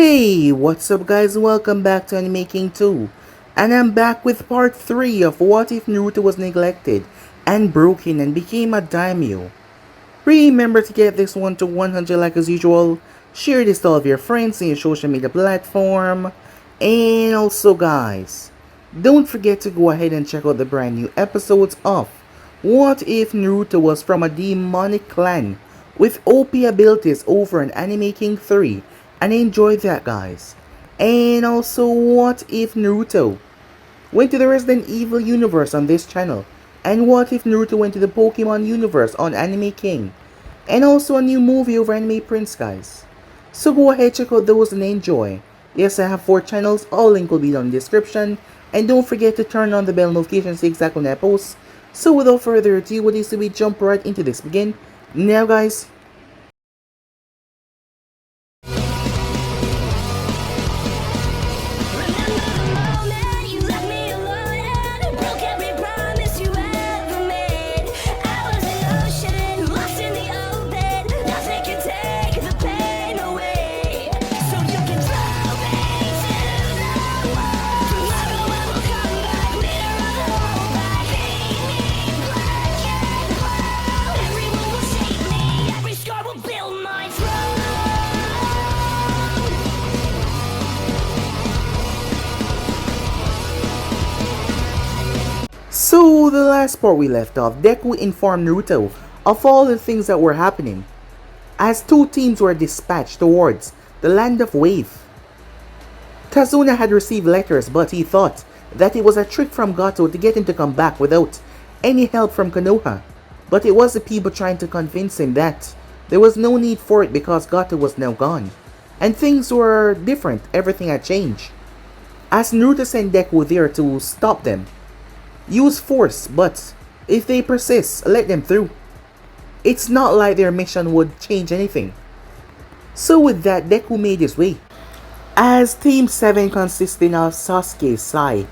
Hey, what's up guys? Welcome back to Anime King 2. And I'm back with part 3 of What If Naruto Was Neglected and Broken and Became a Daimyo. Remember to get this one to 100 like as usual. Share this to all of your friends on your social media platform. And also guys, don't forget to go ahead and check out the brand new episodes of What If Naruto Was from a Demonic Clan with OP abilities over in Anime King 3. And enjoy that guys. And also, what if Naruto went to the Resident Evil universe on this channel? And what if Naruto went to the Pokemon universe on Anime King? And also a new movie over Anime Prince guys. So go ahead, check out those and enjoy. Yes, I have 4 channels, all link will be down in the description. And don't forget to turn on the bell notification to see exactly when I post. So without further ado, what is to we jump right into this begin. Now guys. So the last part we left off, Deku informed Naruto of all the things that were happening, as 2 teams were dispatched towards the Land of Wave. Kazuna had received letters, but he thought that it was a trick from Gato to get him to come back without any help from Konoha. But it was the people trying to convince him that there was no need for it because Gato was now gone. And things were different, everything had changed. As Naruto sent Deku there to stop them. Use force, but if they persist, let them through. It's not like their mission would change anything. So with that, Deku made his way. As Team 7 consisting of Sasuke, Sai,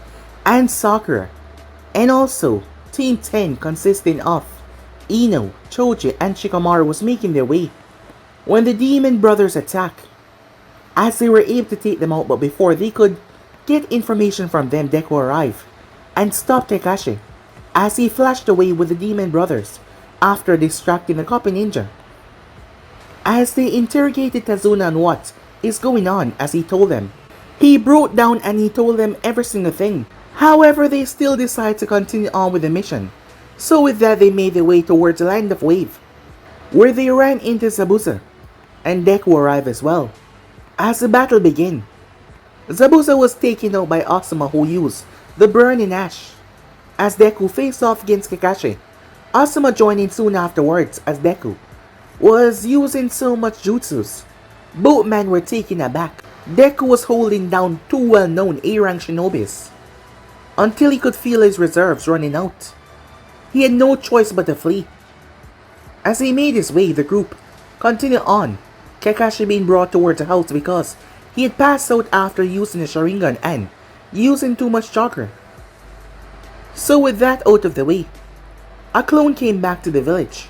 and Sakura. And also, Team 10 consisting of Ino, Choji, and Shikamaru was making their way when the Demon Brothers attacked. As they were able to take them out, but before they could get information from them, Deku arrived and stopped Kakashi as he flashed away with the Demon Brothers after distracting the copy ninja. As they interrogated Kazuna on what is going on, as he told them, he broke down and he told them every single thing. However, they still decided to continue on with the mission. So with that, they made their way towards the Land of Wave, where they ran into Zabuza, and Deku arrived as well. As the battle began, Zabuza was taken out by Asuma, who used the Burning Ash. As Deku faced off against Kakashi, Asuma joined in soon afterwards as Deku was using so much jutsus. Both men were taken aback. Deku was holding down 2 well-known A-rank shinobis until he could feel his reserves running out. He had no choice but to flee. As he made his way, the group continued on, Kakashi being brought towards the house because he had passed out after using the Sharingan and using too much chakra. So with that out of the way, a clone came back to the village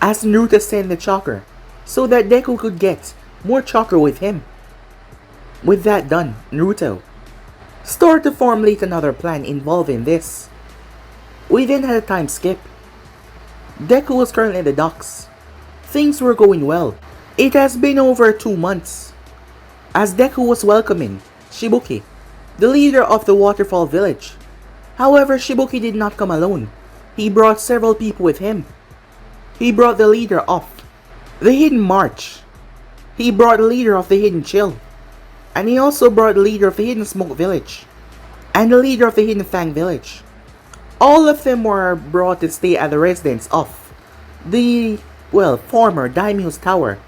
as Naruto sent the chakra so that Deku could get more chakra with him. With that done, Naruto started to formulate another plan involving this. We then had a time skip. Deku was currently at the docks. Things were going well. It has been over 2 months as Deku was welcoming Shibuki, the leader of the waterfall village. However, Shibuki did not come alone. He brought several people with him. He brought the leader of the Hidden March. He brought the leader of the Hidden Chill. And he also brought the leader of the Hidden Smoke village. And the leader of the Hidden Fang village. All of them were brought to stay at the residence of the, former Daimyo's tower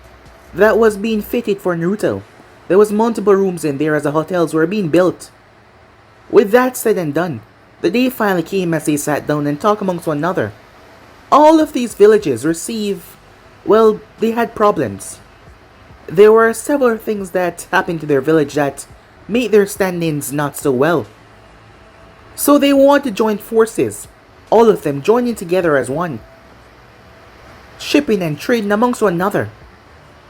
that was being fitted for Naruto. There was multiple rooms in there as the hotels were being built. With that said and done, the day finally came as they sat down and talked amongst one another. All of these villages they had problems. There were several things that happened to their village that made their standings not so well. So they wanted to join forces, all of them joining together as one, shipping and trading amongst one another.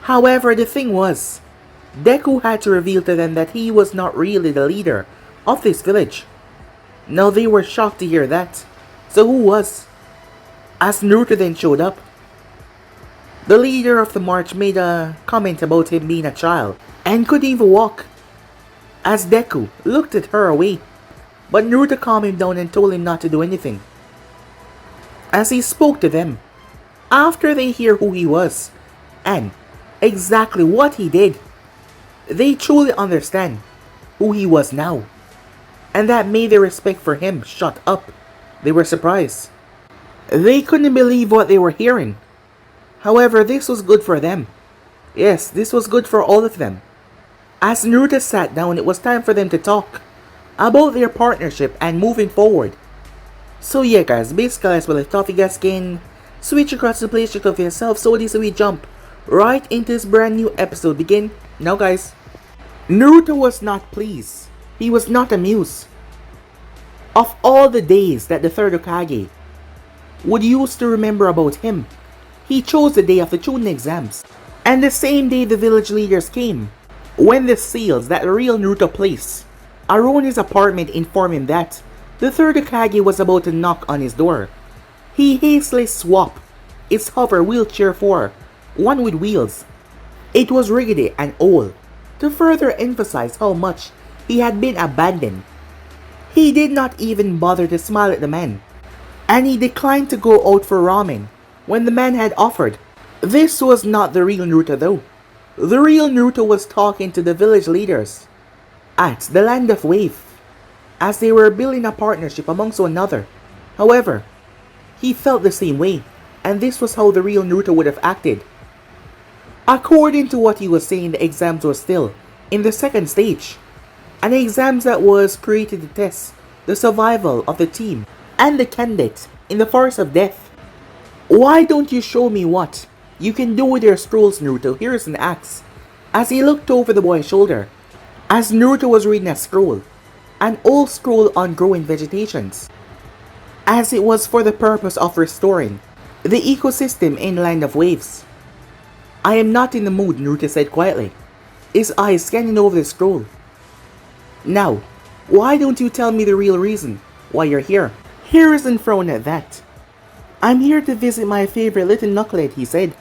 However, the thing was, Deku had to reveal to them that he was not really the leader of this village. Now they were shocked to hear that. So who was? As Naruto then showed up, the leader of the march made a comment about him being a child and couldn't even walk. As Deku looked at her away, but Naruto calmed him down and told him not to do anything. As he spoke to them, after they hear who he was and exactly what he did, they truly understand who he was now, and that made their respect for him shut up. They were surprised. They couldn't believe what they were hearing. However, this was good for them. Yes, this was good for all of them. As Naruto sat down, it was time for them to talk about their partnership and moving forward. So yeah guys, basically as well, if you guys can switch across the place of yourself, so this we jump right into this brand new episode. Begin now guys. Naruto was not pleased. He was not amused. Of all the days that the third Hokage would use to remember about him, he chose the day of the Chunin exams, and the same day the village leaders came, when the seals that the real Naruto placed around his apartment informed him that the third Hokage was about to knock on his door. He hastily swapped his hover wheelchair for one with wheels. It was rickety and old, to further emphasize how much he had been abandoned. He did not even bother to smile at the man, and he declined to go out for ramen when the man had offered. This was not the real Naruto though. The real Naruto was talking to the village leaders at the Land of Wave, as they were building a partnership amongst one another. However, he felt the same way, and this was how the real Naruto would have acted. According to what he was saying, the exams were still in the second stage, an exams that was created to test the survival of the team and the candidate in the forest of death. Why don't you show me what you can do with your scrolls, Naruto? Hiruzen asked as he looked over the boy's shoulder, as Naruto was reading a scroll, an old scroll on growing vegetations, as it was for the purpose of restoring the ecosystem in Land of Waves. I am not in the mood, Naruto said quietly, his eyes scanning over the scroll. Now, why don't you tell me the real reason why you're here? Hiruzen frowned at that. I'm here to visit my favorite little knucklehead, he said.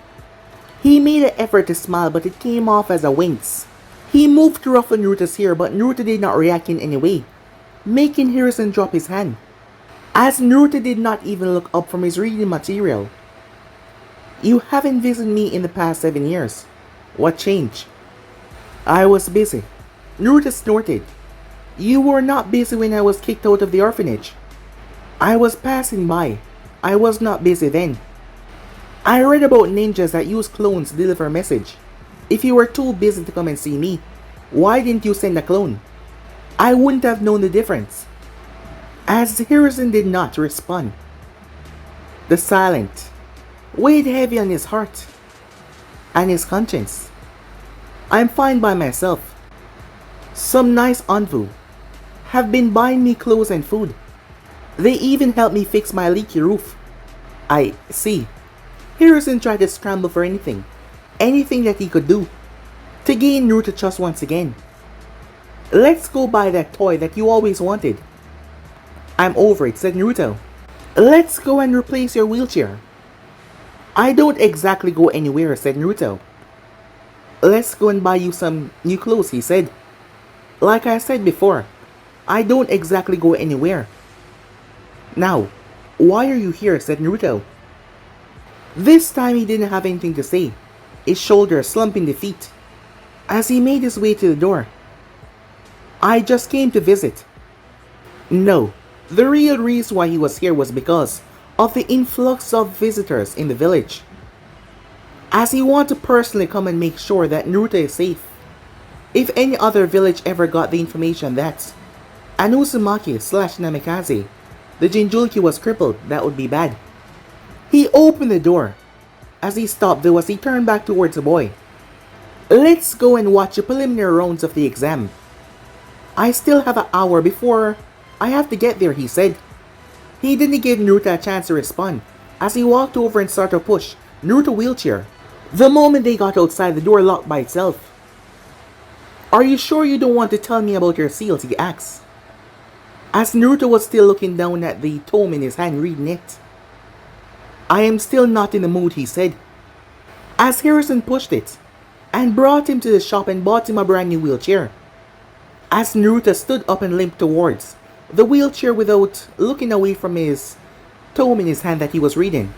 He made an effort to smile, but it came off as a wince. He moved to ruffle Naruto's hair, but Naruto did not react in any way, making Hiruzen drop his hand, as Naruto did not even look up from his reading material. You haven't visited me in the past 7 years. What changed? I was busy. Naruto snorted. You were not busy when I was kicked out of the orphanage. I was passing by. I was not busy then. I read about ninjas that use clones to deliver a message. If you were too busy to come and see me, why didn't you send a clone? I wouldn't have known the difference. As Hiruzen did not respond, the silence weighed heavy on his heart and his conscience. I'm fine by myself. Some nice envoy have been buying me clothes and food. They even helped me fix my leaky roof. I see. Hiruzen tried to scramble for anything that he could do to gain Naruto trust once again. Let's go buy that toy that you always wanted. I'm over it, said Naruto. Let's go and replace your wheelchair. I don't exactly go anywhere, said Naruto. Let's go and buy you some new clothes, he said. Like I said before, I don't exactly go anywhere. Now, why are you here, said Naruto. This time he didn't have anything to say, his shoulders slumping defeat, as he made his way to the door. I just came to visit. No, the real reason why he was here was because of the influx of visitors in the village, as he wanted to personally come and make sure that Naruto is safe. If any other village ever got the information that an Uzumaki/Namikaze, the Jinchuriki, was crippled, that would be bad. He opened the door. As he stopped though, as he turned back towards the boy. Let's go and watch the preliminary rounds of the exam. I still have an hour before I have to get there, he said. He didn't give Naruto a chance to respond, as he walked over and started to push Naruto's wheelchair. The moment they got outside, the door locked by itself. Are you sure you don't want to tell me about your seals? He asks. As Naruto was still looking down at the tome in his hand, reading it. I am still not in the mood, he said. As Hiruzen pushed it and brought him to the shop and bought him a brand new wheelchair. As Naruto stood up and limped towards the wheelchair without looking away from his tome in his hand that he was reading.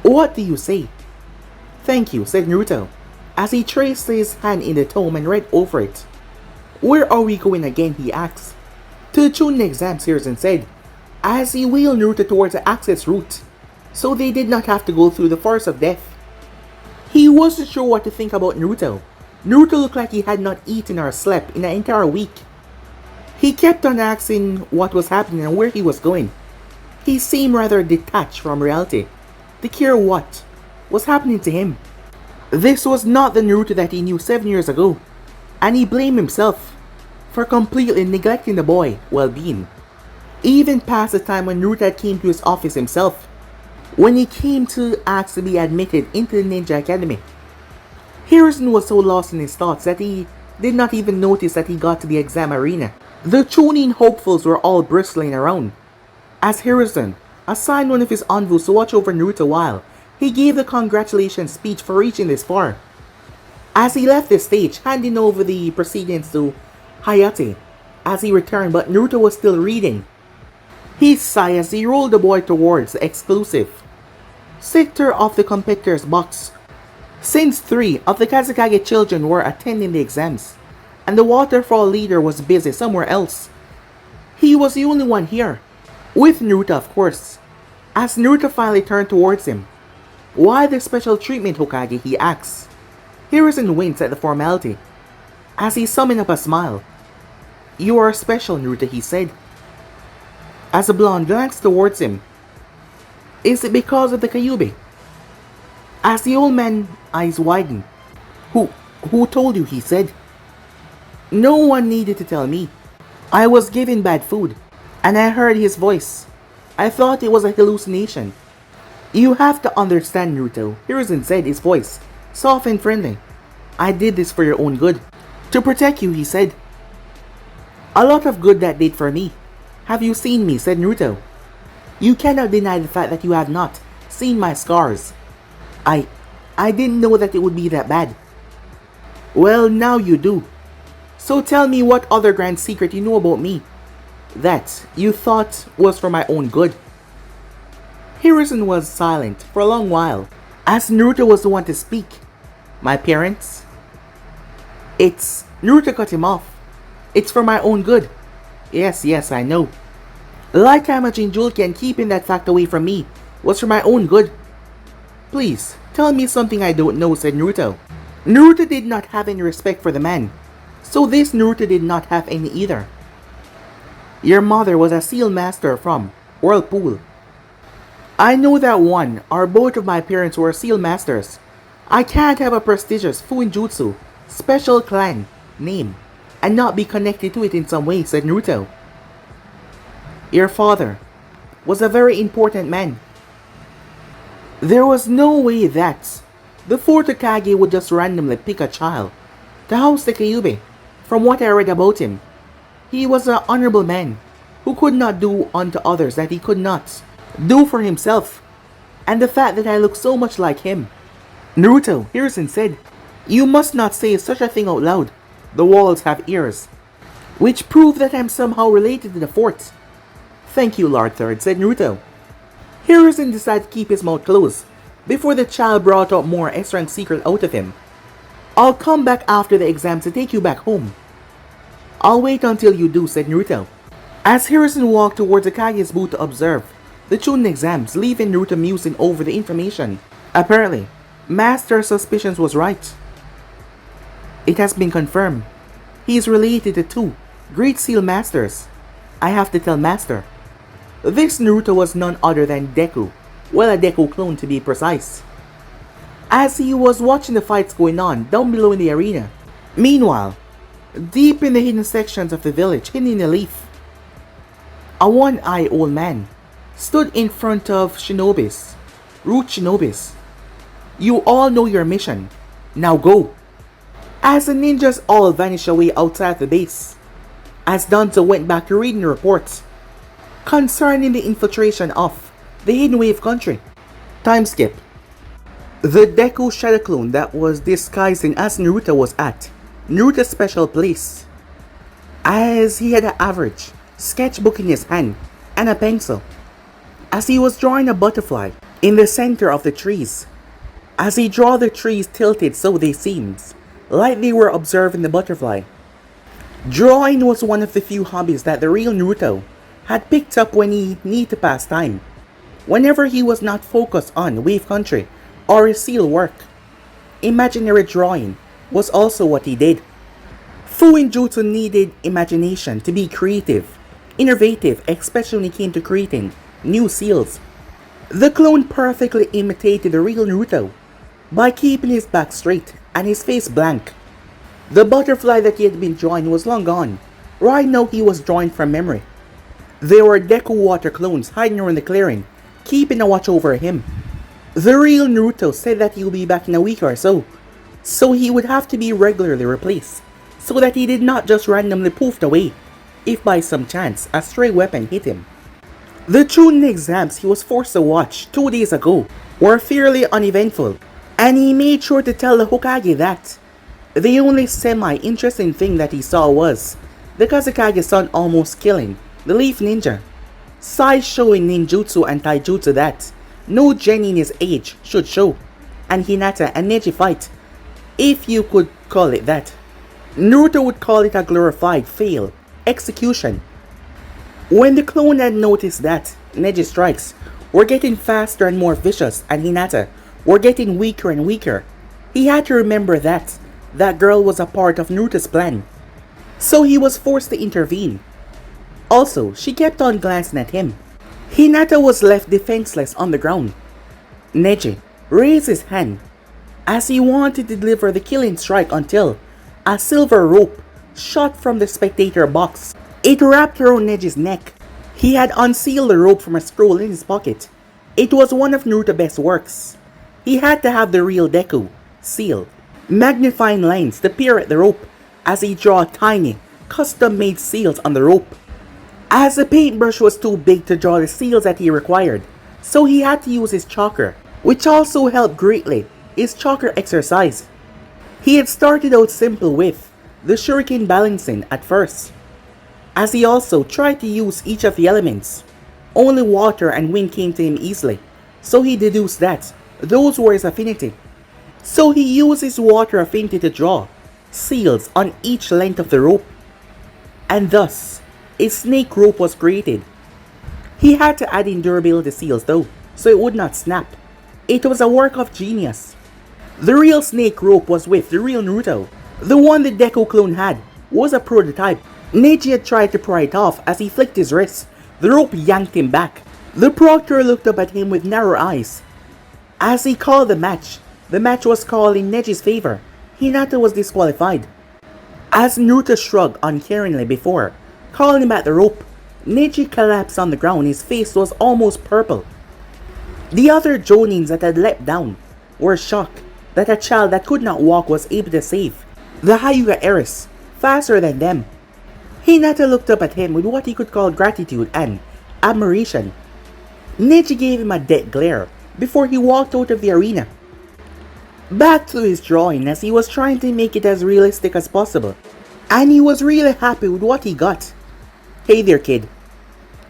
What do you say? Thank you, said Naruto, as he traced his hand in the tome and read over it. Where are we going again? He asked. To the Chunin exams, Hiruzen said, as he wheeled Naruto towards the access route, so they did not have to go through the forest of death. He wasn't sure what to think about Naruto. Naruto looked like he had not eaten or slept in an entire week. He kept on asking what was happening and where he was going. He seemed rather detached from reality, to care what was happening to him. This was not the Naruto that he knew 7 years ago, and he blamed himself for completely neglecting the boy's well-being. Even past the time when Naruto had came to his office himself, when he came to ask to be admitted into the Ninja Academy. Hiruzen was so lost in his thoughts that he did not even notice that he got to the exam arena. The Chunin hopefuls were all bristling around, as Hiruzen assigned one of his envoys to watch over Naruto while he gave the congratulations speech for reaching this far. As he left the stage, handing over the proceedings to Hayate as he returned, but Naruto was still reading. He sighed as he rolled the boy towards the exclusive sector of the competitor's box. Since 3 of the Kazekage children were attending the exams, and the waterfall leader was busy somewhere else, he was the only one here, with Naruto of course. As Naruto finally turned towards him, why the special treatment, Hokage? He asks. Hiruzen winced at the formality, as he summoned up a smile. You are special, Naruto, he said, as the blonde glanced towards him. Is it because of the Kyuubi? As the old man's eyes widened. Who told you? He said. No one needed to tell me. I was given bad food, and I heard his voice. I thought it was a hallucination. You have to understand, Naruto, Hiruzen said, his voice soft and friendly. I did this for your own good. To protect you, he said. A lot of good that did for me. Have you seen me? Said Naruto. You cannot deny the fact that you have not seen my scars. I didn't know that it would be that bad. Well, now you do. So tell me what other grand secret you know about me that you thought was for my own good. Hiruzen was silent for a long while, as Naruto was the one to speak. My parents? Naruto cut him off. It's for my own good. Yes, I know. Like I'm a Jinchuriki and keeping that fact away from me was for my own good. Please, tell me something I don't know, said Naruto. Naruto did not have any respect for the man, so this Naruto did not have any either. Your mother was a seal master from Whirlpool. I know that one or both of my parents were seal masters. I can't have a prestigious Fuinjutsu special clan name and not be connected to it in some way, said Naruto. Your father was a very important man. There was no way that the fourth Hokage would just randomly pick a child to house the Kyuubi. From what I read about him, he was an honorable man who could not do unto others that he could not do for himself. And the fact that I look so much like him. Naruto, Hiruzen said, you must not say such a thing out loud. The walls have ears, which prove that I'm somehow related to the fourth. Thank you, Lord Third, said Naruto. Hiruzen decided to keep his mouth closed before the child brought out more S-rank secret out of him. I'll come back after the exams to take you back home. I'll wait until you do, said Naruto. As Hiruzen walked towards the Kage's booth to observe the Chunin exams, leaving Naruto musing over the information. Apparently, Master's suspicions was right. It has been confirmed. He is related to 2 Great Seal Masters. I have to tell Master. This Naruto was none other than Deku. Well, a Deku clone to be precise. As he was watching the fights going on down below in the arena. Meanwhile, deep in the hidden sections of the village, hidden in a leaf, a one-eyed old man stood in front of shinobis, root shinobis. You all know your mission. Now go. as the ninjas all vanished away outside the base, as Danzo went back to reading the reports concerning the infiltration of the Hidden Wave country. Time skip. The Deku shadow clone that was disguising as Naruto was at Naruto's special place, as he had an average sketchbook in his hand and a pencil, as he was drawing a butterfly in the center of the trees. As he drew the trees tilted so they seemed like they were observing the butterfly. Drawing was one of the few hobbies that the real Naruto had picked up when he needed to pass time, whenever he was not focused on Wave Country or his seal work. Imaginary drawing was also what he did. Fuinjutsu needed imagination to be creative, innovative, especially when it came to creating new seals. The clone perfectly imitated the real Naruto by keeping his back straight and his face blank. The butterfly that he had been drawing was long gone. Right now he was drawing from memory. There were Deku water clones hiding around the clearing, keeping a watch over him. The real Naruto said that he will be back in a week or so he would have to be regularly replaced, so that he did not just randomly poofed away if by some chance a stray weapon hit him. The Chunin exams he was forced to watch 2 days ago were fairly uneventful, and he made sure to tell the Hokage that the only semi-interesting thing that he saw was the Kazekage's son almost killing the Leaf Ninja, Sai showing ninjutsu and taijutsu that no genin in his age should show, and Hinata and Neji fight, if you could call it that. Naruto would call it a glorified fail execution. When the clone had noticed that Neji's strikes were getting faster and more vicious and Hinata were getting weaker and weaker, he had to remember that that girl was a part of Naruto's plan, so he was forced to intervene. Also, she kept on glancing at him. Hinata was left defenseless on the ground. Neji raised his hand as he wanted to deliver the killing strike until a silver rope shot from the spectator box. It wrapped around Neji's neck. He had unsealed the rope from a scroll in his pocket. It was one of Naruto's best works. He had to have the real Deku seal magnifying lines to peer at the rope as he drew tiny, custom-made seals on the rope. As the paintbrush was too big to draw the seals that he required, so he had to use his chalker, which also helped greatly his chalker exercise. He had started out simple with the shuriken balancing at first, as he also tried to use each of the elements. Only water and wind came to him easily, so he deduced that those were his affinity. So he used his water affinity to draw seals on each length of the rope, and thus a snake rope was created. He had to add in durability seals though, so it would not snap. It was a work of genius. The real snake rope was with the real Naruto. The one the Deku clone had was a prototype. Neji had tried to pry it off as he flicked his wrist. The rope yanked him back. The proctor looked up at him with narrow eyes. As he called the match was called in Neji's favor. Hinata was disqualified. As Naruto shrugged uncaringly before calling him at the rope, Neji collapsed on the ground. His face was almost purple. The other Jonins that had leapt down were shocked that a child that could not walk was able to save the Hyuga heiress faster than them. Hinata looked up at him with what he could call gratitude and admiration. Neji gave him a dead glare before he walked out of the arena, back to his drawing as he was trying to make it as realistic as possible. And he was really happy with what he got. Hey there, kid.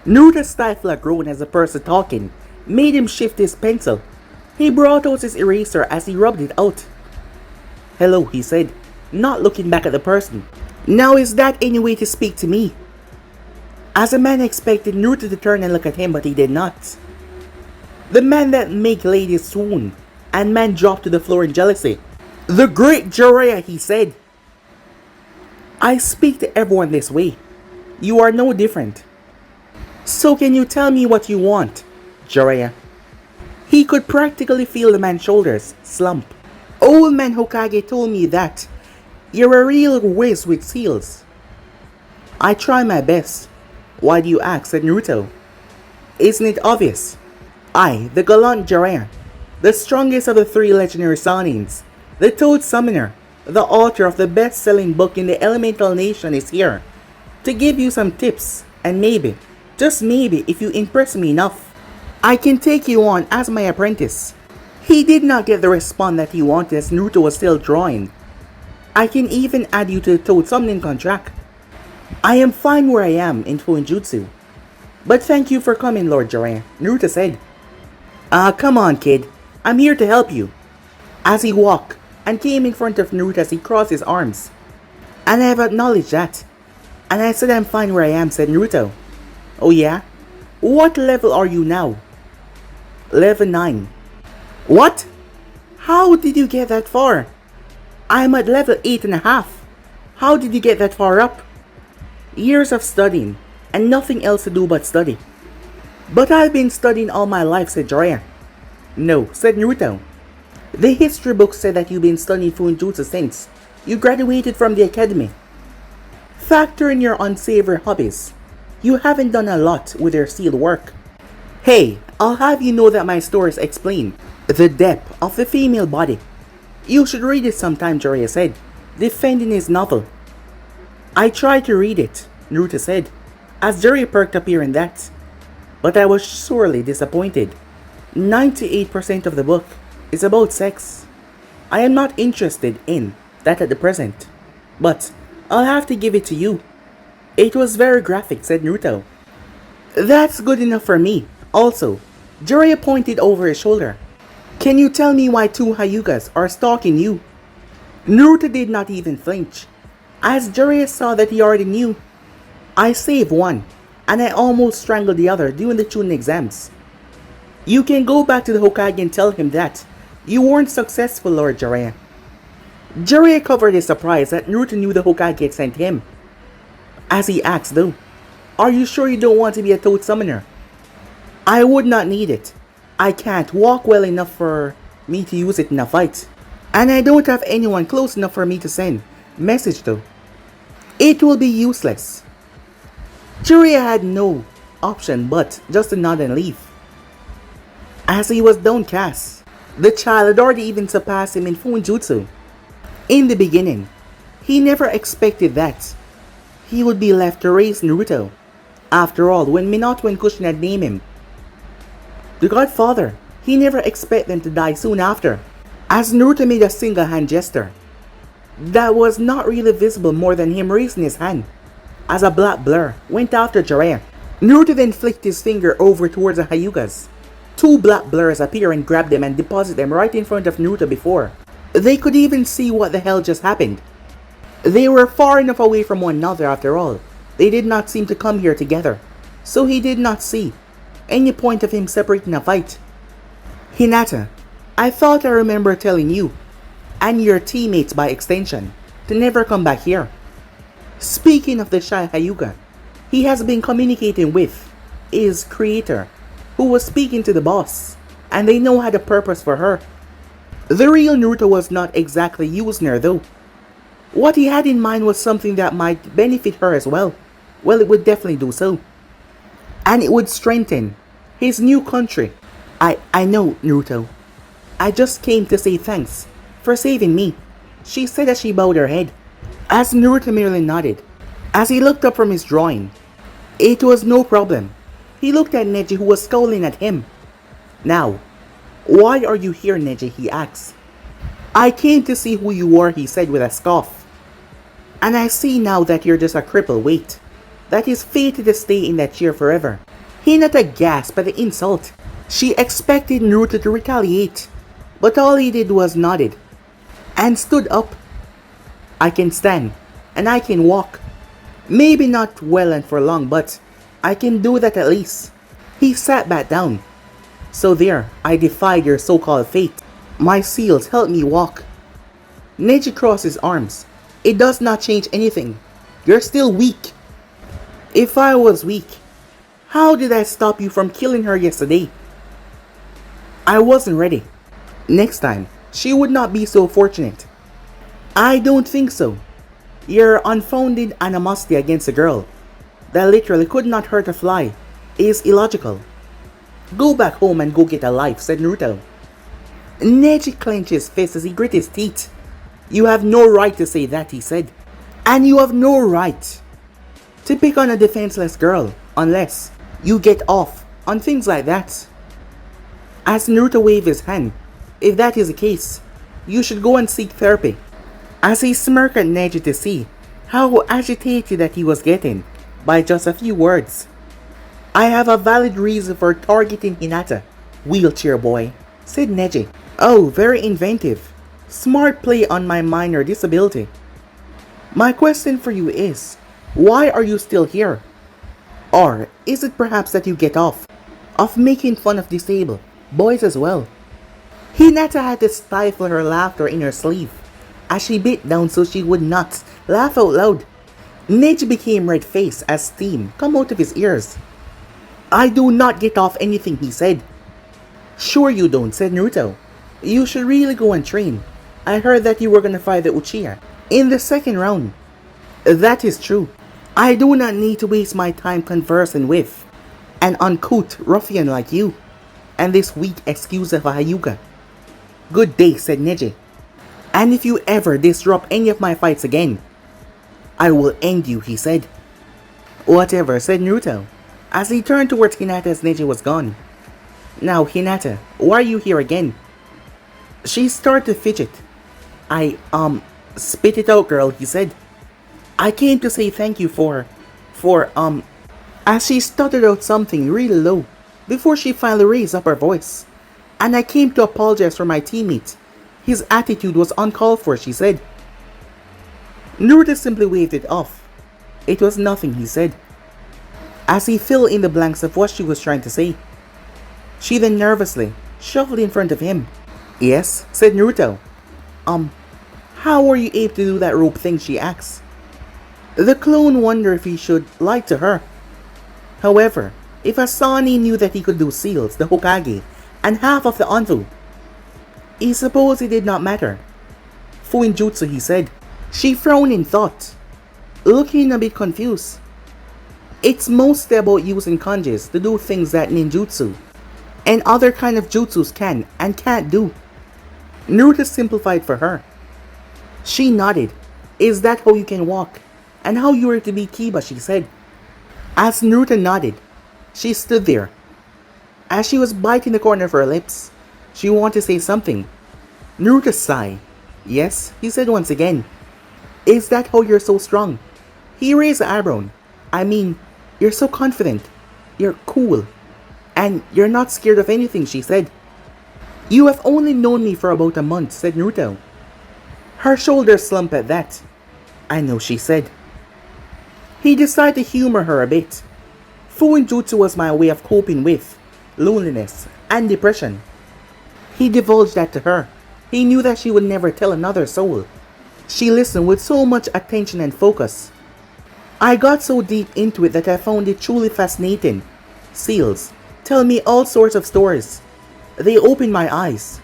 Naruto stifled a groan as the person talking made him shift his pencil. He brought out his eraser as he rubbed it out. Hello, he said, not looking back at the person. Now is that any way to speak to me? As the man expected Naruto to turn and look at him, but he did not. The man that make ladies swoon, and man dropped to the floor in jealousy. The great Jiraiya, he said. I speak to everyone this way. You are no different. So can you tell me what you want, Jiraiya? He could practically feel the man's shoulders slump. Old man Hokage told me that you're a real whiz with seals. I try my best. Why do you ask? Said Naruto. Isn't it obvious? I, the gallant Jiraiya, the strongest of the 3 legendary Sanins, the Toad Summoner, the author of the best-selling book in the Elemental Nation, is here to give you some tips, and maybe, just maybe, if you impress me enough, I can take you on as my apprentice. He did not get the response that he wanted as Naruto was still drawing. I can even add you to the Toad Summoning contract. I am fine where I am in Fuinjutsu. But thank you for coming, Lord Jiraiya, Naruto said. Come on, kid. I'm here to help you. As he walked and came in front of Naruto as he crossed his arms. And I have acknowledged that. And I said I'm fine where I am, said Naruto. Oh yeah? What level are you now? Level 9. What? How did you get that far? I'm at level 8.5. How did you get that far up? Years of studying, and nothing else to do but study. But I've been studying all my life, said Jiraiya. No, said Naruto. The history book said that you've been studying Fuinjutsu since you graduated from the academy. Factor in your unsavory hobbies. You haven't done a lot with your sealed work. Hey, I'll have you know that my stories explain the depth of the female body. You should read it sometime, Jiraiya said, defending his novel. I tried to read it, Naruto said, as Jiraiya perked up hearing that. But I was sorely disappointed. 98% of the book is about sex. I am not interested in that at the present, but I'll have to give it to you. It was very graphic, said Naruto. That's good enough for me. Also, Jiraiya pointed over his shoulder. Can you tell me why 2 Hyugas are stalking you? Naruto did not even flinch, as Jiraiya saw that he already knew. I saved one, and I almost strangled the other during the Chunin exams. You can go back to the Hokage and tell him that you weren't successful, Lord Jiraiya. Jiraiya covered his surprise that Naruto knew the Hokage had sent him. As he asked though, are you sure you don't want to be a Toad Summoner? I would not need it. I can't walk well enough for me to use it in a fight. And I don't have anyone close enough for me to send message though. It will be useless. Jiraiya had no option but just to nod and leave. As he was downcast, the child had already even surpassed him in Fuinjutsu. In the beginning, he never expected that he would be left to raise Naruto. After all, when Minato and Kushin had named him the Godfather, he never expected them to die soon after. As Naruto made a single hand gesture that was not really visible more than him raising his hand, as a black blur went after Jiraiya. Naruto then flicked his finger over towards the Hyugas. 2 black blurs appear and grab them and deposit them right in front of Naruto before they could even see what the hell just happened. They were far enough away from one another after all. They did not seem to come here together, so he did not see any point of him separating a fight. Hinata, I thought I remember telling you, and your teammates by extension, to never come back here. Speaking of the shy Hyuga, he has been communicating with his creator, who was speaking to the boss, and they know had a purpose for her. The real Naruto was not exactly using her though. What he had in mind was something that might benefit her as well. Well, it would definitely do so. And it would strengthen his new country. I know, Naruto. I just came to say thanks for saving me, she said as she bowed her head. As Naruto merely nodded, as he looked up from his drawing. It was no problem. He looked at Neji, who was scowling at him. Now, why are you here, Neji? He asked. I came to see who you are, he said with a scoff. And I see now that you're just a cripple. Wait, that is fated to stay in that chair forever. Hinata gasped at the insult. She expected Naruto to retaliate, but all he did was nodded and stood up. I can stand, and I can walk. Maybe not well and for long, but I can do that at least. He sat back down. So there, I defied your so-called fate. My seals help me walk. Neji crossed his arms. It does not change anything. You're still weak. If I was weak, how did I stop you from killing her yesterday? I wasn't ready. Next time, she would not be so fortunate. I don't think so. Your unfounded animosity against a girl that literally could not hurt a fly is illogical. Go back home and go get a life, said Naruto. Neji clenched his fist as he grit his teeth. You have no right to say that, he said. And you have no right to pick on a defenseless girl unless you get off on things like that. As Naruto waved his hand, if that is the case, you should go and seek therapy. As he smirked at Neji to see how agitated that he was getting by just a few words. I have a valid reason for targeting Hinata, wheelchair boy, said Neji. Oh, very inventive. Smart play on my minor disability. My question for you is, why are you still here? Or is it perhaps that you get off of making fun of disabled boys as well? Hinata had to stifle her laughter in her sleeve as she bit down so she would not laugh out loud. Neji became red-faced as steam came out of his ears. I do not get off anything, he said. Sure you don't, said Naruto. You should really go and train. I heard that you were gonna fight the Uchiha in the second round. That is true. I do not need to waste my time conversing with an uncouth ruffian like you and this weak excuse of a Hyuga. Good day, said Neji. And if you ever disrupt any of my fights again, I will end you, he said. Whatever, said Naruto, as he turned towards Hinata as Neji was gone. Now, Hinata, why are you here again? She started to fidget. Spit it out, girl, he said. I came to say thank you as she stuttered out something really low before she finally raised up her voice. And I came to apologize for my teammate. His attitude was uncalled for, she said. Naruto simply waved it off. It was nothing, he said, as he filled in the blanks of what she was trying to say. She then nervously shuffled in front of him. Yes, said Naruto. How were you able to do that rope thing, she asked. The clone wondered if he should lie to her. However, if Asani knew that he could do seals, the Hokage, and half of the Anzu, he supposed it did not matter. Fuinjutsu, he said. She frowned in thought, looking a bit confused. It's mostly about using kanjis to do things that ninjutsu and other kind of jutsus can and can't do. Naruto simplified for her. She nodded. Is that how you can walk? And how you are to be Kiba, she said. As Naruto nodded, she stood there. As she was biting the corner of her lips, she wanted to say something. Naruto sighed. Yes, he said once again. Is that how you're so strong? He raised an eyebrow. I mean, you're so confident. You're cool. And you're not scared of anything, she said. You have only known me for about a month, said Naruto. Her shoulders slumped at that. I know, she said. He decided to humor her a bit. Fuinjutsu was my way of coping with loneliness and depression. He divulged that to her. He knew that she would never tell another soul. She listened with so much attention and focus. I got so deep into it that I found it truly fascinating. Seals tell me all sorts of stories. They open my eyes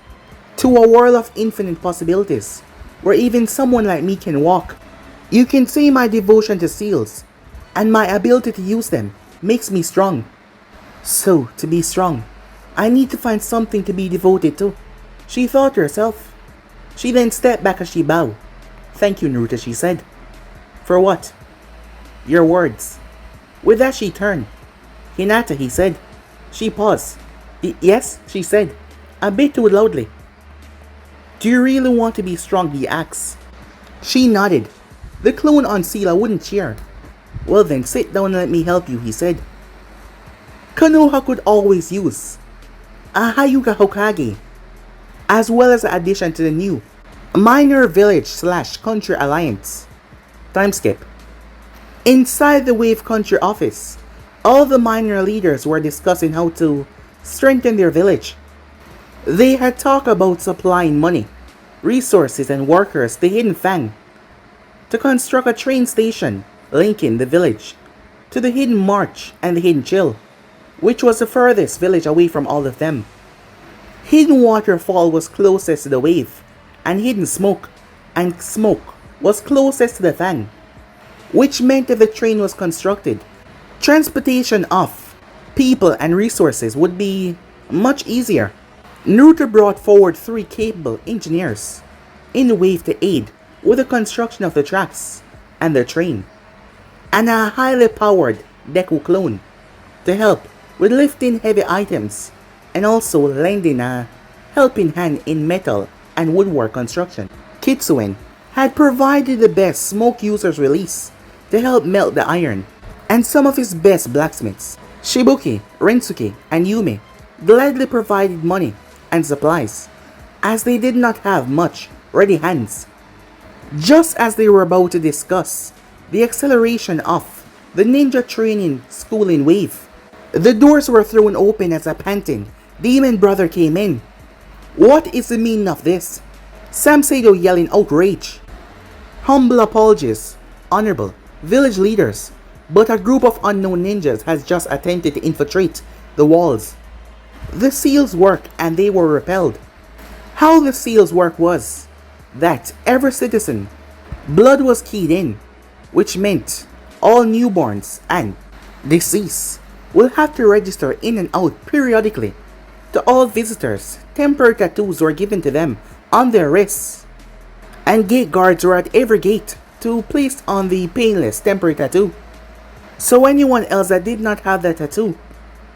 to a world of infinite possibilities, where even someone like me can walk. You can say my devotion to seals and my ability to use them makes me strong. So, to be strong, I need to find something to be devoted to, she thought to herself. She then stepped back as she bowed. Thank you, Naruto, she said. For what? Your words. With that she turned. Hinata, he said. She paused. Yes, she said, a bit too loudly. Do you really want to be strong, he asked. She nodded. The clone on Sila wouldn't cheer. Well then, sit down and let me help you, he said. Konoha could always use a Hyuga Hokage, as well as an addition to the new Minor Village/Country Alliance. Time skip. Inside the Wave Country office, all the minor leaders were discussing how to strengthen their village. They had talked about supplying money, resources, and workers to Hidden Fang to construct a train station linking the village to the Hidden March and the Hidden Chill, which was the furthest village away from all of them. Hidden Waterfall was closest to the Wave, and Hidden Smoke was closest to the Fang, which meant if the train was constructed, transportation of people and resources would be much easier. Naruto brought forward 3 capable engineers in the wave to aid with the construction of the tracks and the train, and a highly powered Deku clone to help with lifting heavy items and also lending a helping hand in metal and woodwork construction. Kitsuen had provided the best smoke users release to help melt the iron, and some of his best blacksmiths, Shibuki, Rensuke, and Yume, gladly provided money and supplies, as they did not have much ready hands. Just as they were about to discuss the acceleration of the ninja training schooling wave, the doors were thrown open as a panting demon brother came in. "What is the meaning of this?" Samseido yelled in outrage. "Humble apologies, honorable village leaders, but a group of unknown ninjas has just attempted to infiltrate the walls. The seals work and they were repelled." How the seals work was that every citizen blood was keyed in, which meant all newborns and deceased will have to register in and out periodically. To all visitors, temporary tattoos were given to them on their wrists, and gate guards were at every gate to place on the painless temporary tattoo. So anyone else that did not have that tattoo,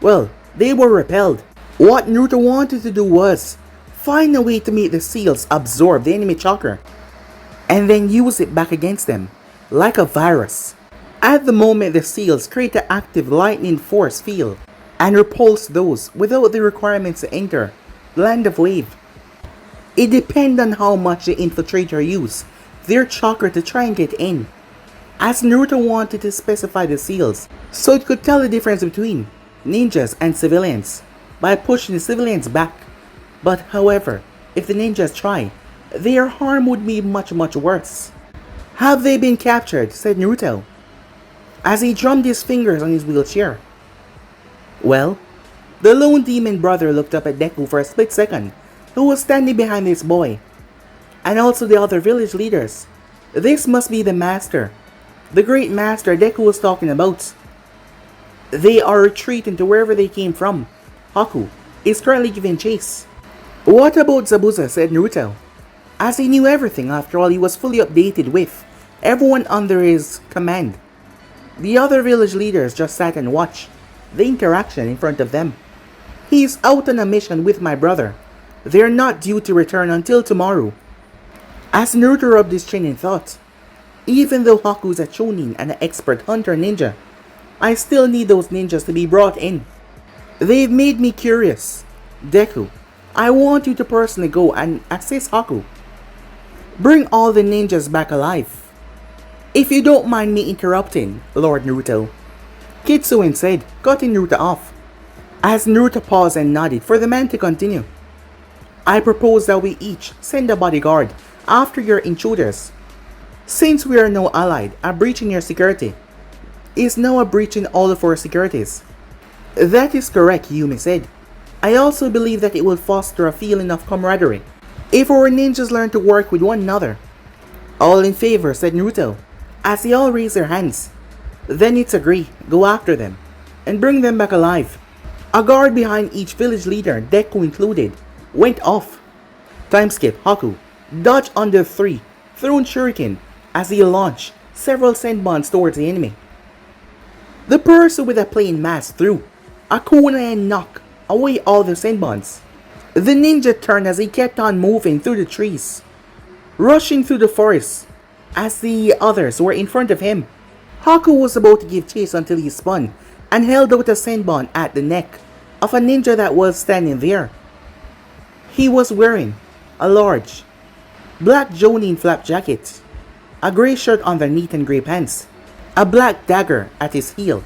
well, they were repelled. What Naruto wanted to do was find a way to make the seals absorb the enemy chakra and then use it back against them like a virus. At the moment, the seals create an active lightning force field and repulse those without the requirements to enter the land of wave. It depends on how much the infiltrator use their chakra to try and get in, as Naruto wanted to specify the seals so it could tell the difference between ninjas and civilians by pushing the civilians back. But however, if the ninjas try, their harm would be much worse. "Have they been captured?" said Naruto, as he drummed his fingers on his wheelchair. Well, the lone demon brother looked up at Deku for a split second, who was standing behind this boy, and also the other village leaders. This must be the master, the great master Deku was talking about. They are retreating to wherever they came from. Haku is currently giving chase. "What about Zabuza?" said Naruto, as he knew everything. After all, he was fully updated with everyone under his command. The other village leaders just sat and watched the interaction in front of them. "He's out on a mission with my brother. They're not due to return until tomorrow." As Naruto rubbed his chin in thought, even though Haku's a Chunin and an expert hunter ninja, I still need those ninjas to be brought in. They've made me curious. Deku, I want you to personally go and assist Haku. Bring all the ninjas back alive. If you don't mind me interrupting, Lord Naruto, Kitsuen said, cutting Naruto off. As Naruto paused and nodded for the man to continue. "I propose that we each send a bodyguard after your intruders. Since we are now allied, a breach in your security is now a breach in all of our securities." "That is correct," Yume said. "I also believe that it will foster a feeling of camaraderie if our ninjas learn to work with one another." "All in favor," said Naruto, as they all raised their hands. "Then it's agree, go after them, and bring them back alive." A guard behind each village leader, Deku included, went off. Time skip, Haku dodged under 3 thrown shuriken as he launched several senbons towards the enemy. The person with a plain mask threw a kunai and knocked away all the senbons. The ninja turned as he kept on moving through the trees, rushing through the forest as the others were in front of him. Haku was about to give chase until he spun and held out a senbon at the neck of a ninja that was standing there. He was wearing a large black Jonin flap jacket, a grey shirt underneath and grey pants, a black dagger at his heel,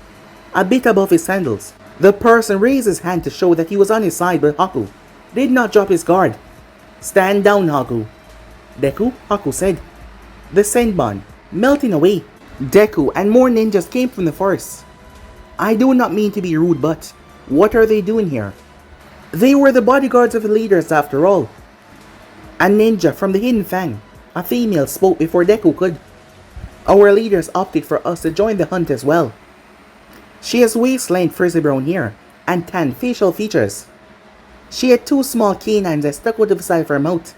a bit above his sandals. The person raised his hand to show that he was on his side, but Haku did not drop his guard. "Stand down, Haku." "Deku," Haku said, the senbon melting away. Deku and more ninjas came from the forest. "I do not mean to be rude, but what are they doing here?" They were the bodyguards of the leaders after all. A ninja from the Hidden Fang, a female, spoke before Deku could. "Our leaders opted for us to join the hunt as well. She has waist-length frizzy brown hair and tan facial features. She had 2 small canines that stuck out of the side of her mouth.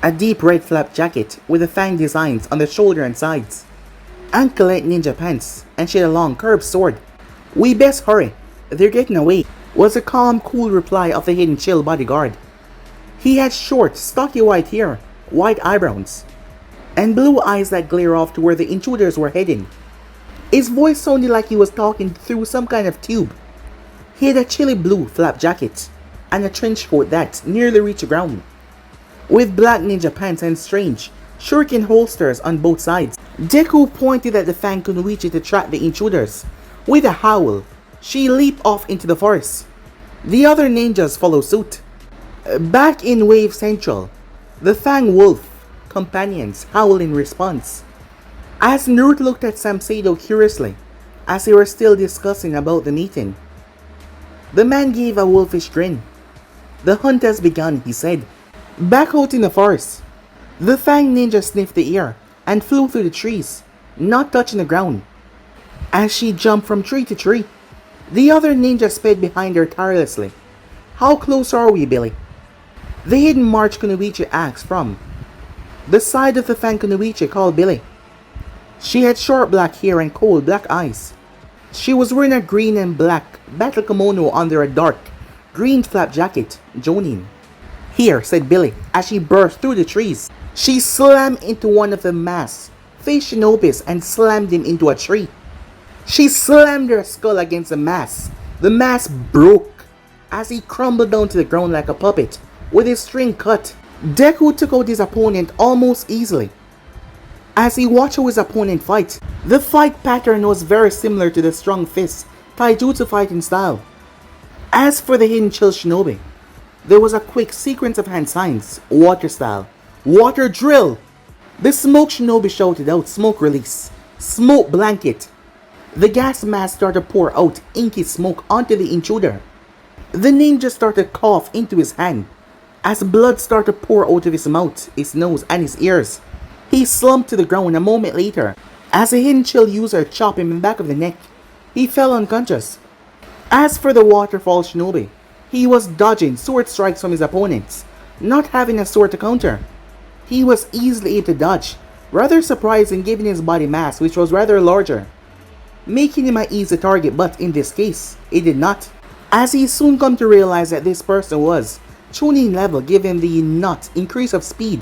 A deep red flap jacket with the fang designs on the shoulder and sides. Ankle-length ninja pants, and she had a long curved sword. "We best hurry, they're getting away," was the calm, cool reply of the hidden chill bodyguard. He had short, stocky white hair, white eyebrows, and blue eyes that glare off to where the intruders were heading. His voice sounded like he was talking through some kind of tube. He had a chilly blue flap jacket, and a trench coat that nearly reached the ground, with black ninja pants and strange, shuriken holsters on both sides. Deku pointed at the Fang Kunoichi to track the intruders. With a howl, she leaped off into the forest. The other ninjas followed suit. Back in Wave Central, the Fang Wolf companions howled in response. As Naruto looked at Samseido curiously, as they were still discussing about the meeting, the man gave a wolfish grin. "The hunt has begun," he said. Back out in the forest, the Fang ninja sniffed the air and flew through the trees, not touching the ground. As she jumped from tree to tree, the other ninja sped behind her tirelessly. "How close are we, Billy?" The hidden March Kunoichi asked from the side of the Fang Kunoichi called Billy. She had short black hair and cold black eyes. She was wearing a green and black battle kimono under a dark green flap jacket, jonin. "Here," said Billy as she burst through the trees. She slammed into one of the masked face shinobis and slammed him into a tree. She slammed her skull against the mask. The mask broke as he crumbled down to the ground like a puppet with his string cut. Deku took out his opponent almost easily. As he watched his opponent fight, the fight pattern was very similar to the strong fist taijutsu fighting style. As for the hidden chill shinobi, there was a quick sequence of hand signs, water style, water drill. The smoke shinobi shouted out, "Smoke release, smoke blanket." The gas mask started to pour out inky smoke onto the intruder. The ninja started to cough into his hand as blood started to pour out of his mouth, his nose, and his ears. He slumped to the ground a moment later as a hidden chill user chopped him in the back of the neck. He fell unconscious. As for the waterfall shinobi, he was dodging sword strikes from his opponents, not having a sword to counter. He was easily able to dodge, rather surprising given his body mass, which was rather larger, making him an easy target, but in this case, it did not, as he soon come to realize that this person was tuning level giving the not increase of speed.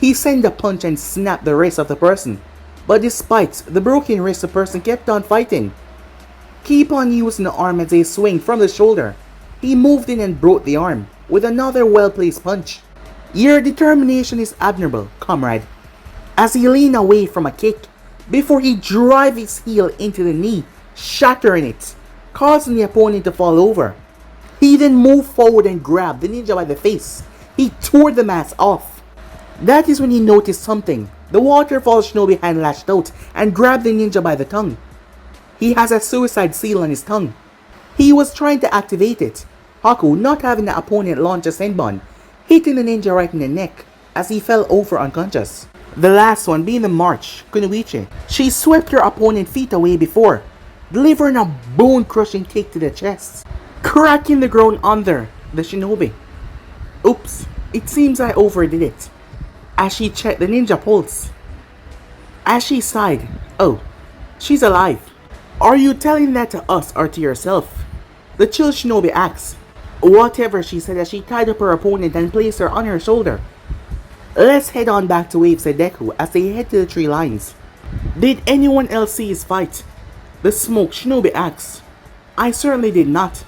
He sent a punch and snapped the wrist of the person, but despite the broken wrist, the person kept on fighting. Keep on using the arm as they swing from the shoulder. He moved in and broke the arm with another well-placed punch. "Your determination is admirable, comrade," as he leaned away from a kick before he drove his heel into the knee, shattering it, causing the opponent to fall over. He then moved forward and grabbed the ninja by the face. He tore the mask off. That is when he noticed something. The waterfall shinobi hand lashed out and grabbed the ninja by the tongue. He has a suicide seal on his tongue. He was trying to activate it. Haku, not having the opponent launch a senbon, hitting the ninja right in the neck as he fell over unconscious. The last one being the March Kunoichi. She swept her opponent feet away before delivering a bone-crushing kick to the chest, cracking the ground under the shinobi. "Oops, it seems I overdid it," as she checked the ninja pulse. As she sighed, "Oh, she's alive." "Are you telling that to us or to yourself?" the chill shinobi asked. "Whatever," she said as she tied up her opponent and placed her on her shoulder. "Let's head on back to Wave," said Deku as they head to the tree lines. "Did anyone else see his fight?" the smoke shinobi asked. "I certainly did not."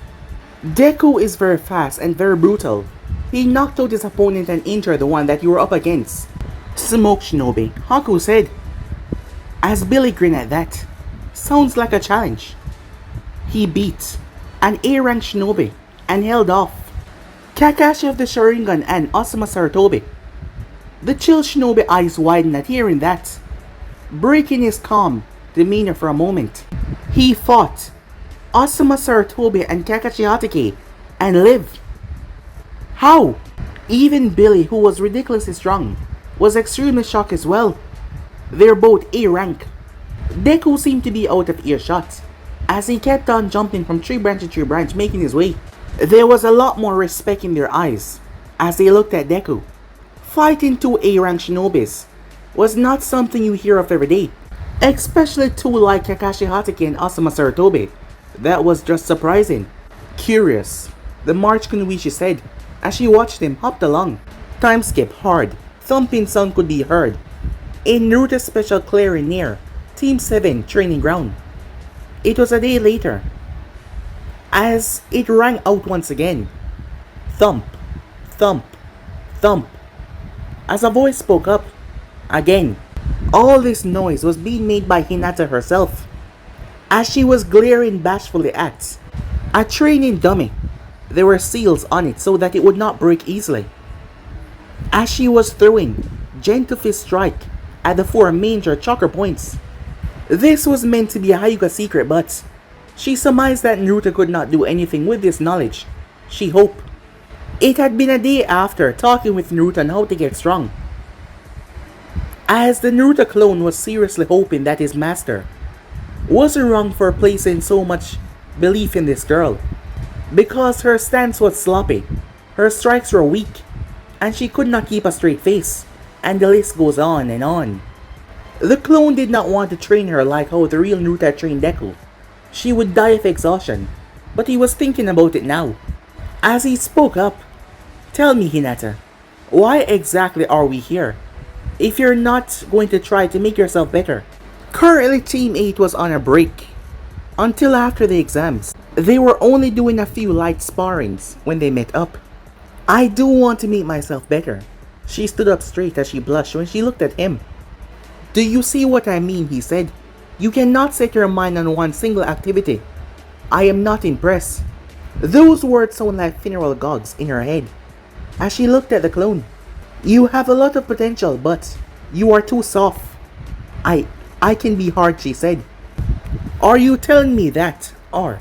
Deku is very fast and very brutal. He knocked out his opponent and injured the one that you were up against. "Smoke shinobi," Haku said, as Billy grinned at that. "Sounds like a challenge." He beat an A-rank shinobi and held off Kakashi of the Sharingan and Osama Saratobi. The chill shinobi eyes widened at hearing that, breaking his calm demeanor for a moment. He fought Osama Saratobi and Kakashi Hatake and lived. How? Even Billy, who was ridiculously strong, was extremely shocked as well. They're both A rank. Deku seemed to be out of earshot as he kept on jumping from tree branch to tree branch, making his way. There was a lot more respect in their eyes as they looked at Deku. Fighting two A-rank shinobis was not something you hear of every day, especially two like Kakashi Hatake and Asuma Saratobi. That was just surprising. Curious, the March Kunoichi said as she watched him hop along. Time skip hard, thumping sound could be heard. In Naruto's special clearing near Team 7 training ground. It was a day later, as it rang out once again. Thump, thump, thump. As a voice spoke up, again. All this noise was being made by Hinata herself, as she was glaring bashfully at a training dummy. There were seals on it so that it would not break easily. As she was throwing gentle fist strike at the four major chakra points. This was meant to be a Hyuga secret, but she surmised that Naruto could not do anything with this knowledge. She hoped. It had been a day after talking with Naruto on how to get strong, as the Naruto clone was seriously hoping that his master wasn't wrong for placing so much belief in this girl, because her stance was sloppy, her strikes were weak, and she could not keep a straight face, and the list goes on and on. The clone did not want to train her like how the real Naruto trained Deku. She would die of exhaustion, but he was thinking about it now. As he spoke up, "Tell me, Hinata, why exactly are we here? If you're not going to try to make yourself better." Currently Team 8 was on a break until after the exams. They were only doing a few light sparrings when they met up. "I do want to make myself better." She stood up straight as she blushed when she looked at him. "Do you see what I mean?" he said. "You cannot set your mind on one single activity. I am not impressed." Those words sound like funeral gogs in her head as she looked at the clone. "You have a lot of potential, but you are too soft." I can be hard," she said. "Are you telling me that? Or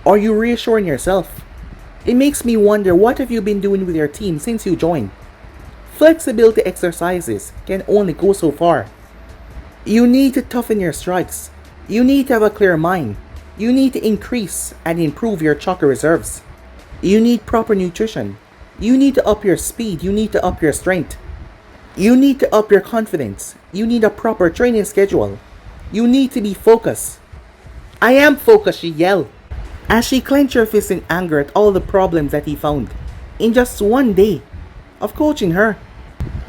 are you reassuring yourself? It makes me wonder, what have you been doing with your team since you joined? Flexibility exercises can only go so far. You need to toughen your strikes. You need to have a clear mind. You need to increase and improve your chakra reserves. You need proper nutrition. You need to up your speed. You need to up your strength. You need to up your confidence. You need a proper training schedule. You need to be focused." "I am focused," she yelled, as she clenched her fist in anger at all the problems that he found in just one day of coaching her.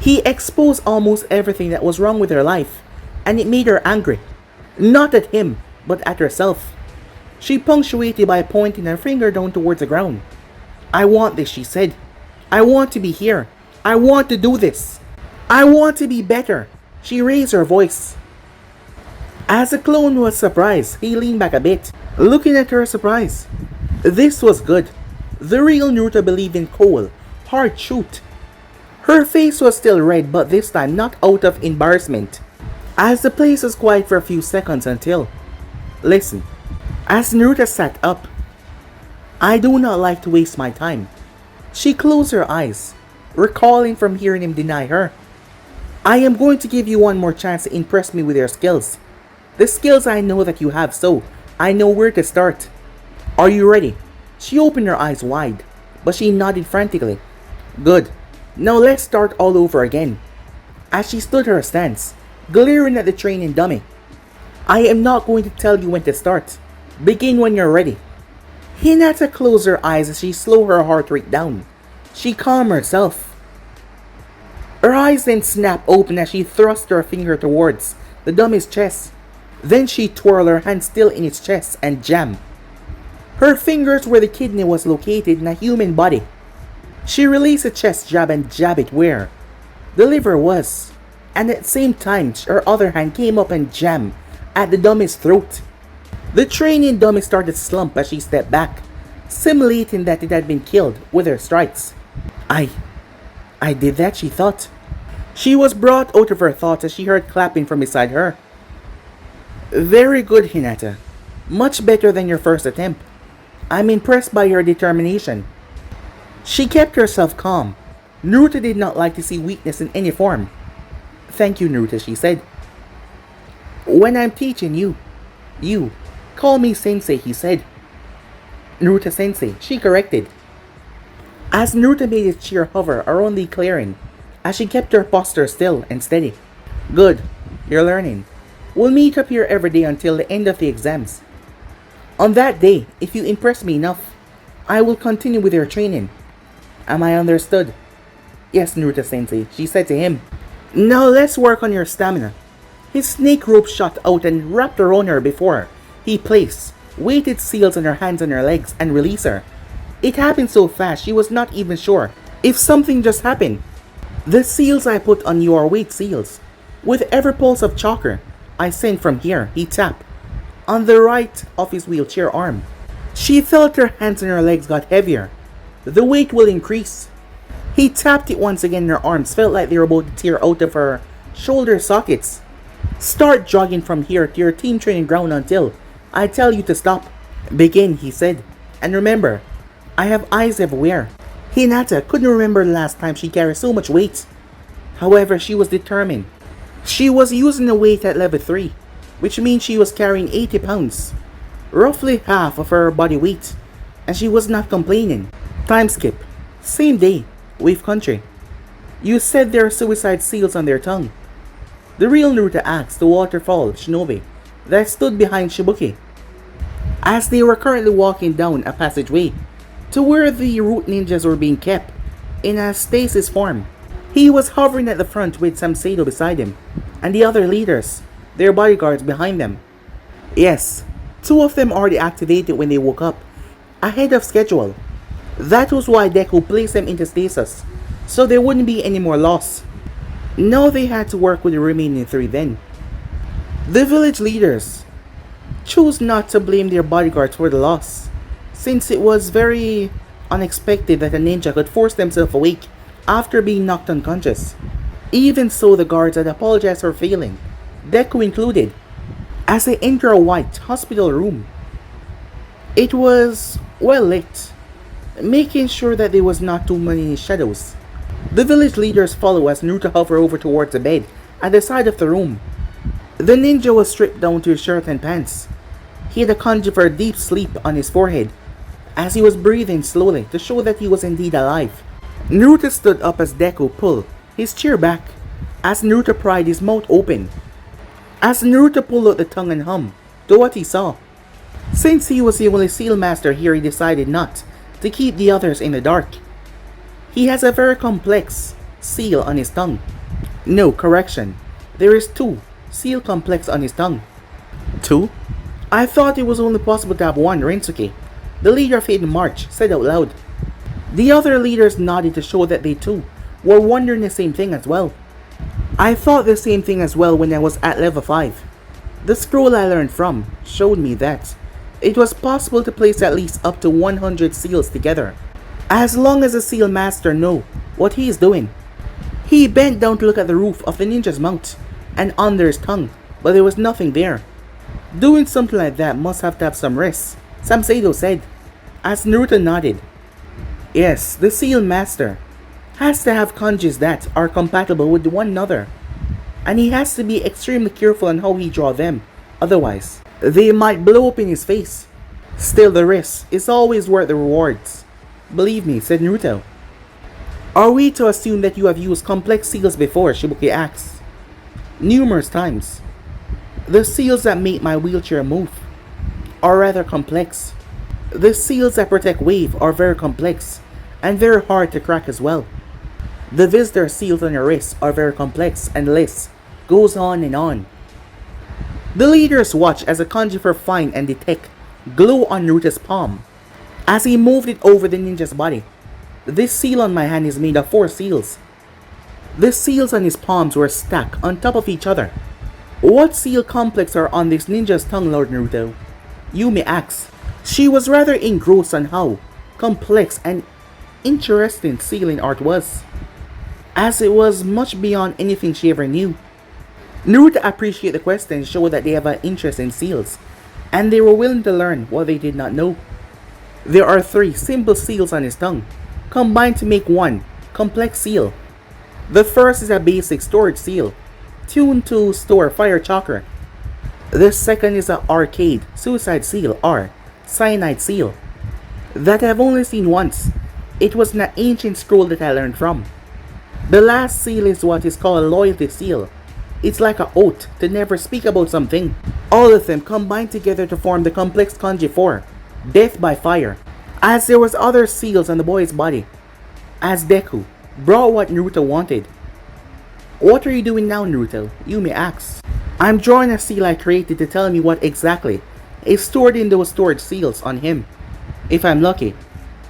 He exposed almost everything that was wrong with her life, and it made her angry. Not at him, but at herself. She punctuated by pointing her finger down towards the ground. "I want this," she said. "I want to be here. I want to do this. I want to be better." She raised her voice. As the clone was surprised, he leaned back a bit, looking at her surprise. This was good. The real Naruto believed in cold, hard truth. Her face was still red, but this time not out of embarrassment, as the place was quiet for a few seconds until... Listen, as Naruto sat up, "I do not like to waste my time." She closed her eyes, recalling from hearing him deny her. "I am going to give you one more chance to impress me with your skills. The skills I know that you have, so I know where to start. Are you ready?" She opened her eyes wide, but she nodded frantically. "Good. Now let's start all over again." As she stood her stance, glaring at the training dummy. "I am not going to tell you when to start. Begin when you're ready." Hinata closed her eyes as she slowed her heart rate down. She calmed herself. Her eyes then snapped open as she thrust her finger towards the dummy's chest. Then she twirled her hand still in its chest and jammed her fingers where the kidney was located in a human body. She released a chest jab and jabbed it where the liver was, and at the same time her other hand came up and jammed at the dummy's throat. The training dummy started to slump as she stepped back, simulating that it had been killed with her strikes. I did that," she thought. She was brought out of her thoughts as she heard clapping from beside her. "Very good, Hinata. Much better than your first attempt. I'm impressed by your determination." She kept herself calm. Naruto did not like to see weakness in any form. "Thank you, Naruto," she said. "When I'm teaching you call me sensei," he said. "Naruto sensei," she corrected. As Naruto made his chair hover around the clearing, as she kept her posture still and steady. Good, you're learning. We'll meet up here every day until the end of the exams. On that day, if you impress me enough, I will continue with your training. Am I understood? Yes, Naruto-sensei, she said to him. Now let's work on your stamina. His snake rope shot out and wrapped around her before he placed weighted seals on her hands and her legs and released her. It happened so fast she was not even sure if something just happened. The seals I put on you are weight seals. With every pulse of chakra I sent from here, he tapped on the right of his wheelchair arm. She felt her hands and her legs got heavier. The weight will increase. He tapped it once again and her arms felt like they were about to tear out of her shoulder sockets. Start jogging from here to your team training ground until I tell you to stop. Begin, he said. And remember, I have eyes everywhere. Hinata couldn't remember the last time she carried so much weight. However, she was determined. She was using the weight at level 3, which means she was carrying 80 pounds, roughly half of her body weight, and she was not complaining. Time skip. Same day, Wave Country. You said there are suicide seals on their tongue. The real Naruto asked the waterfall shinobi that stood behind Shibuki, as they were currently walking down a passageway to where the root ninjas were being kept in a stasis form. He was hovering at the front with Samseido beside him, and the other leaders, their bodyguards behind them. Yes, 2 of them already activated when they woke up, ahead of schedule. That was why Deku placed them into stasis, so there wouldn't be any more loss. Now they had to work with the remaining 3 then. The village leaders chose not to blame their bodyguards for the loss, since it was very unexpected that a ninja could force themselves awake after being knocked unconscious. Even so, the guards had apologized for failing, Deku included, as they enter a white hospital room. It was well lit, making sure that there was not too many shadows. The village leaders follow as Naruto hovered over towards the bed at the side of the room. The ninja was stripped down to his shirt and pants. He had a kanji for a deep sleep on his forehead, as he was breathing slowly to show that he was indeed alive. Naruto stood up as Deku pulled his chair back, as Naruto pried his mouth open. As Naruto pulled out the tongue and hummed to what he saw. Since he was the only seal master here, he decided not to keep the others in the dark. He has a very complex seal on his tongue. No, correction. There is 2 seal complex on his tongue. 2? I thought it was only possible to have 1, Rinsuke, the leader of Hidden March, said out loud. The other leaders nodded to show that they too were wondering the same thing as well. I thought the same thing as well when I was at level 5. The scroll I learned from showed me that it was possible to place at least up to 100 seals together, as long as the seal master know what he is doing. He bent down to look at the roof of the ninja's mouth and under his tongue, but there was nothing there. Doing something like that must have to have some risk, Samseido said, as Naruto nodded. Yes, the seal master has to have kanjis that are compatible with one another, and he has to be extremely careful on how he draw them, otherwise they might blow up in his face. Still, the risk is always worth the rewards. Believe me, said Naruto. Are we to assume that you have used complex seals before? Shibuki asked. Numerous times. The seals that make my wheelchair move are rather complex. The seals that protect Wave are very complex and very hard to crack as well. The visitor seals on your wrists are very complex, and the list goes on and on. The leaders watch as a kanji for find and detect glow on Naruto's palm as he moved it over the ninja's body. This seal on my hand is made of 4 seals. The seals on his palms were stacked on top of each other. What seal complex are on this ninja's tongue, Lord Naruto? Yumi asked. She was rather engrossed on how complex and interesting sealing art was, as it was much beyond anything she ever knew. Naruto appreciated the question and showed that they have an interest in seals, and they were willing to learn what they did not know. There are 3 simple seals on his tongue, combined to make 1 complex seal. The first is a basic storage seal, tuned to store fire chakra. The second is an arcade suicide seal or cyanide seal that I've only seen once. It was an ancient scroll that I learned from. The last seal is what is called a loyalty seal. It's like an oath to never speak about something. All of them combined together to form the complex kanji for death by fire. As there was other seals on the boy's body, as Deku brought what Naruto wanted. What are you doing now, Naruto? Yumi asks. I'm drawing a seal I created to tell me what exactly is stored in those storage seals on him. If I'm lucky,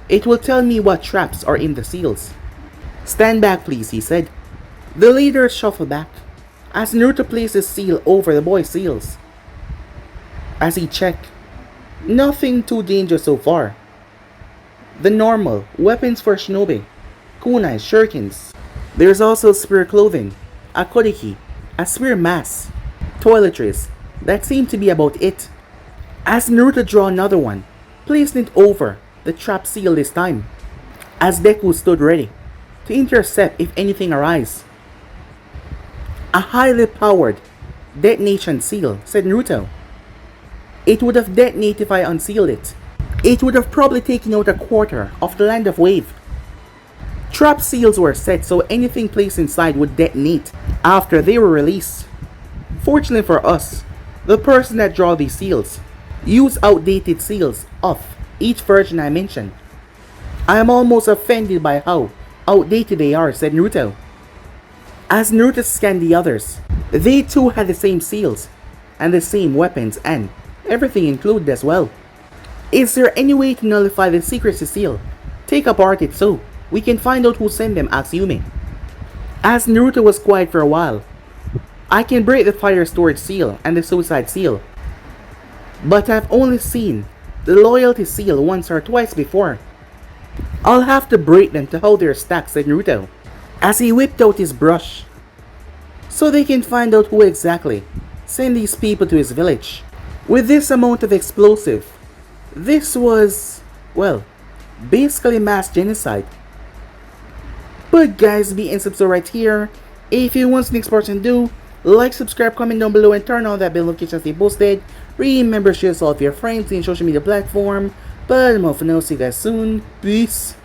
it will tell me what traps are in the seals. Stand back please, he said. The leaders shuffled back as Naruto placed his seal over the boy's seals. As he checked, nothing too dangerous so far. The normal weapons for shinobi, kunais, shurikens. There's also spear clothing, a kodiki, a spear mask, toiletries. That seemed to be about it. As Naruto drew another one, placing it over the trap seal this time. As Deku stood ready to intercept if anything arises. A highly powered detonation seal, said Naruto. It would have detonated if I unsealed it. It would have probably taken out a quarter of the land of wave. Trap seals were set so anything placed inside would detonate after they were released. Fortunately for us, the person that drew these seals used outdated seals of each version I mentioned. I am almost offended by how outdated they are, said Naruto. As Naruto scanned the others, they too had the same seals and the same weapons and everything included as well. Is there any way to nullify the secrecy seal? Take apart it so we can find out who sent them, asked Yumi. As Naruto was quiet for a while, I can break the fire storage seal and the suicide seal, but I've only seen the loyalty seal once or twice before. I'll have to break them to how they're stacked, said Naruto, as he whipped out his brush, so they can find out who exactly sent these people to his village. With this amount of explosive, this was, well, basically mass genocide. But guys, be and subscribe right here. If you want the next person to do, like, subscribe, comment down below, and turn on that bell notification to stay posted. Remember, share this all of your friends in social media platform. But I'm off for now. See you guys soon. Peace.